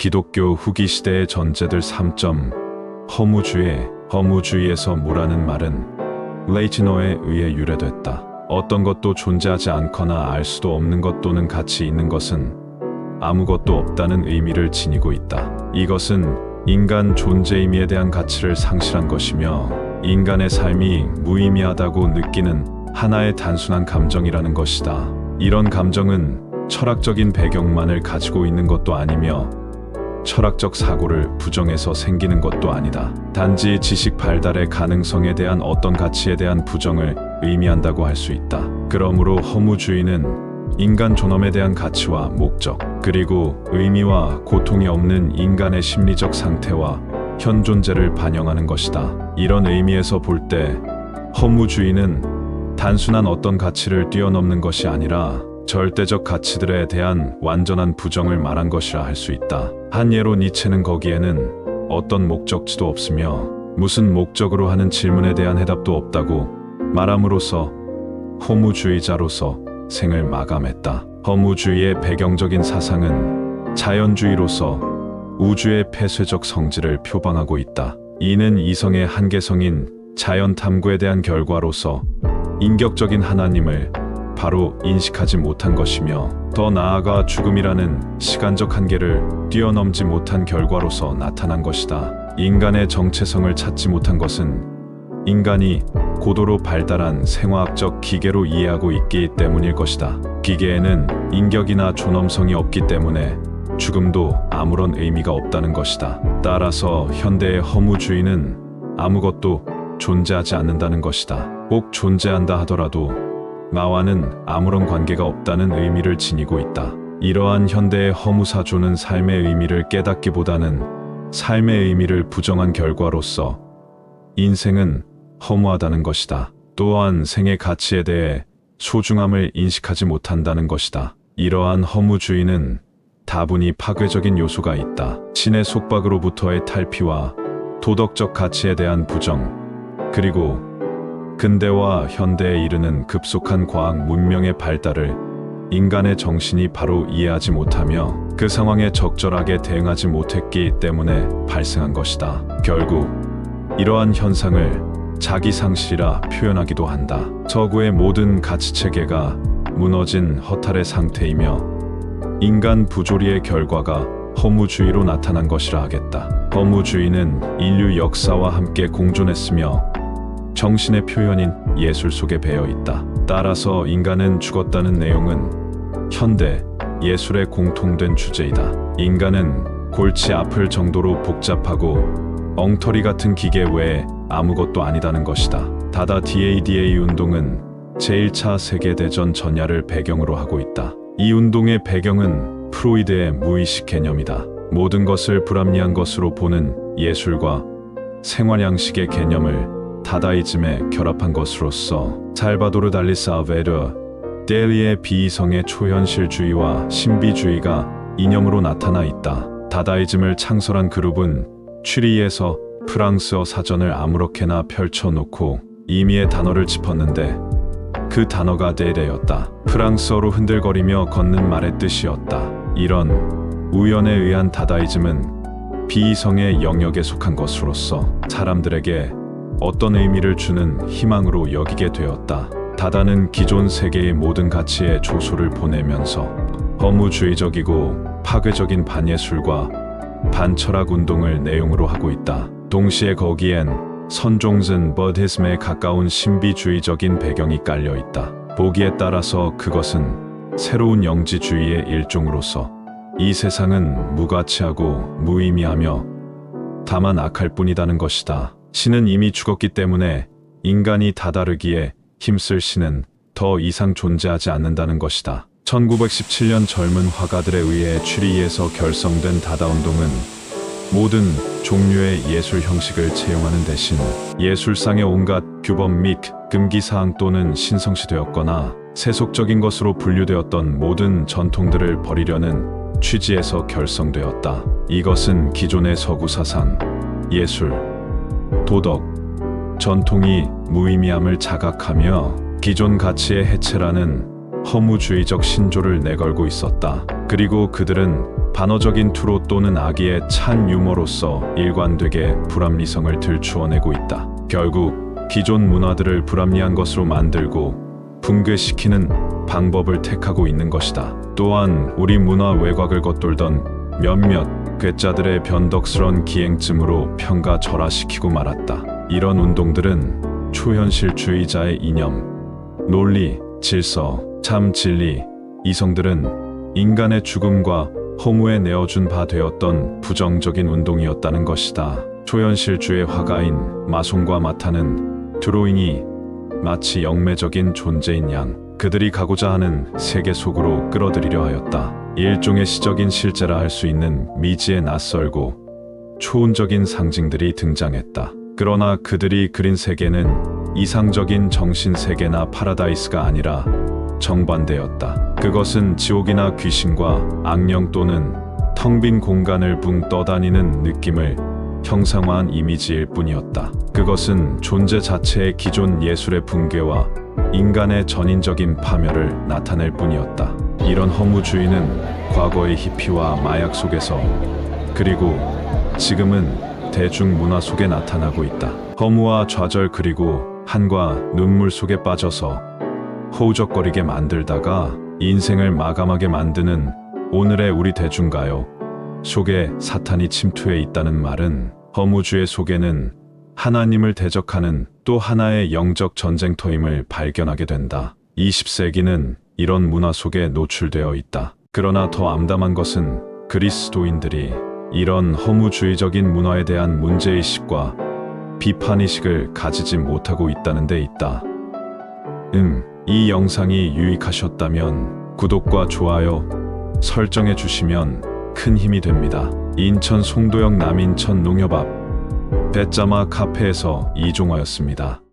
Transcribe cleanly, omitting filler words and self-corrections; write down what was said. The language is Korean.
기독교 후기 시대의 전제들 3점. 허무주의에서 무라는 말은 레이티노에 의해 유래됐다. 어떤 것도 존재하지 않거나 알 수도 없는 것 또는 가치 있는 것은 아무것도 없다는 의미를 지니고 있다. 이것은 인간 존재임에 대한 가치를 상실한 것이며 인간의 삶이 무의미하다고 느끼는 하나의 단순한 감정이라는 것이다. 이런 감정은 철학적인 배경만을 가지고 있는 것도 아니며 철학적 사고를 부정해서 생기는 것도 아니다. 단지 지식 발달의 가능성에 대한 어떤 가치에 대한 부정을 의미한다고 할 수 있다. 그러므로 허무주의는 인간 존엄에 대한 가치와 목적, 그리고 의미와 고통이 없는 인간의 심리적 상태와 현 존재를 반영하는 것이다. 이런 의미에서 볼 때 허무주의는 단순한 어떤 가치를 뛰어넘는 것이 아니라 절대적 가치들에 대한 완전한 부정을 말한 것이라 할 수 있다. 한 예로 니체는 거기에는 어떤 목적지도 없으며 무슨 목적으로 하는 질문에 대한 해답도 없다고 말함으로써 허무주의자로서 생을 마감했다. 허무주의의 배경적인 사상은 자연주의로서 우주의 폐쇄적 성질을 표방하고 있다. 이는 이성의 한계성인 자연 탐구에 대한 결과로서 인격적인 하나님을 바로 인식하지 못한 것이며 더 나아가 죽음이라는 시간적 한계를 뛰어넘지 못한 결과로서 나타난 것이다. 인간의 정체성을 찾지 못한 것은 인간이 고도로 발달한 생화학적 기계로 이해하고 있기 때문일 것이다. 기계에는 인격이나 존엄성이 없기 때문에 죽음도 아무런 의미가 없다는 것이다. 따라서 현대의 허무주의는 아무것도 존재하지 않는다는 것이다. 꼭 존재한다 하더라도 나와는 아무런 관계가 없다는 의미를 지니고 있다. 이러한 현대의 허무사조는 삶의 의미를 깨닫기보다는 삶의 의미를 부정한 결과로서 인생은 허무하다는 것이다. 또한 생의 가치에 대해 소중함을 인식하지 못한다는 것이다. 이러한 허무주의는 다분히 파괴적인 요소가 있다. 신의 속박으로부터의 탈피와 도덕적 가치에 대한 부정, 그리고 근대와 현대에 이르는 급속한 과학 문명의 발달을 인간의 정신이 바로 이해하지 못하며 그 상황에 적절하게 대응하지 못했기 때문에 발생한 것이다. 결국 이러한 현상을 자기 상실이라 표현하기도 한다. 서구의 모든 가치체계가 무너진 허탈의 상태이며 인간 부조리의 결과가 허무주의로 나타난 것이라 하겠다. 허무주의는 인류 역사와 함께 공존했으며 정신의 표현인 예술 속에 배어 있다. 따라서 인간은 죽었다는 내용은 현대 예술의 공통된 주제이다. 인간은 골치 아플 정도로 복잡하고 엉터리 같은 기계 외에 아무것도 아니다는 것이다. 다다 DADA 운동은 제1차 세계대전 전야를 배경으로 하고 있다. 이 운동의 배경은 프로이드의 무의식 개념이다. 모든 것을 불합리한 것으로 보는 예술과 생활 양식의 개념을 다다이즘에 결합한 것으로서 살바도르 달리 사베르 델리의 비이성의 초현실주의와 신비주의가 이념으로 나타나 있다. 다다이즘을 창설한 그룹은 취리히에서 프랑스어 사전을 아무렇게나 펼쳐놓고 임의의 단어를 짚었는데 그 단어가 데레였다. 프랑스어로 흔들거리며 걷는 말의 뜻이었다. 이런 우연에 의한 다다이즘은 비이성의 영역에 속한 것으로서 사람들에게 어떤 의미를 주는 희망으로 여기게 되었다. 다다는 기존 세계의 모든 가치에 조소를 보내면서 허무주의적이고 파괴적인 반예술과 반철학 운동을 내용으로 하고 있다. 동시에 거기엔 선종즌 버디즘에 가까운 신비주의적인 배경이 깔려 있다. 보기에 따라서 그것은 새로운 영지주의의 일종으로서 이 세상은 무가치하고 무의미하며 다만 악할 뿐이다는 것이다. 신은 이미 죽었기 때문에 인간이 다다르기에 힘쓸 신은 더 이상 존재하지 않는다는 것이다. 1917년 젊은 화가들에 의해 취리히에서 결성된 다다운동은 모든 종류의 예술 형식을 채용하는 대신 예술상의 온갖 규범 및 금기사항 또는 신성시되었거나 세속적인 것으로 분류되었던 모든 전통들을 버리려는 취지에서 결성되었다. 이것은 기존의 서구 사상, 예술, 도덕, 전통이 무의미함을 자각하며 기존 가치의 해체라는 허무주의적 신조를 내걸고 있었다. 그리고 그들은 반어적인 투로 또는 악의의 찬 유머로서 일관되게 불합리성을 들추어내고 있다. 결국 기존 문화들을 불합리한 것으로 만들고 붕괴시키는 방법을 택하고 있는 것이다. 또한 우리 문화 외곽을 겉돌던 몇몇 괴짜들의 변덕스런 기행쯤으로 평가절하시키고 말았다. 이런 운동들은 초현실주의자의 이념, 논리, 질서, 참 진리, 이성들은 인간의 죽음과 허무에 내어준 바 되었던 부정적인 운동이었다는 것이다. 초현실주의 화가인 마송과 마타는 드로잉이 마치 영매적인 존재인 양 그들이 가고자 하는 세계 속으로 끌어들이려 하였다. 일종의 시적인 실제라 할 수 있는 미지에 낯설고 초운적인 상징들이 등장했다. 그러나 그들이 그린 세계는 이상적인 정신세계나 파라다이스가 아니라 정반대였다. 그것은 지옥이나 귀신과 악령 또는 텅 빈 공간을 붕 떠다니는 느낌을 형상화한 이미지일 뿐이었다. 그것은 존재 자체의 기존 예술의 붕괴와 인간의 전인적인 파멸을 나타낼 뿐이었다. 이런 허무주의는 과거의 히피와 마약 속에서 그리고 지금은 대중문화 속에 나타나고 있다. 허무와 좌절 그리고 한과 눈물 속에 빠져서 허우적거리게 만들다가 인생을 마감하게 만드는 오늘의 우리 대중가요 속에 사탄이 침투해 있다는 말은 허무주의 속에는 하나님을 대적하는 또 하나의 영적 전쟁터임을 발견하게 된다. 20세기는 이런 문화 속에 노출되어 있다. 그러나 더 암담한 것은 그리스도인들이 이런 허무주의적인 문화에 대한 문제의식과 비판의식을 가지지 못하고 있다는 데 있다. 이 영상이 유익하셨다면 구독과 좋아요, 설정해 주시면 큰 힘이 됩니다. 인천 송도역 남인천 농협 앞 배짜마 카페에서 이종화였습니다.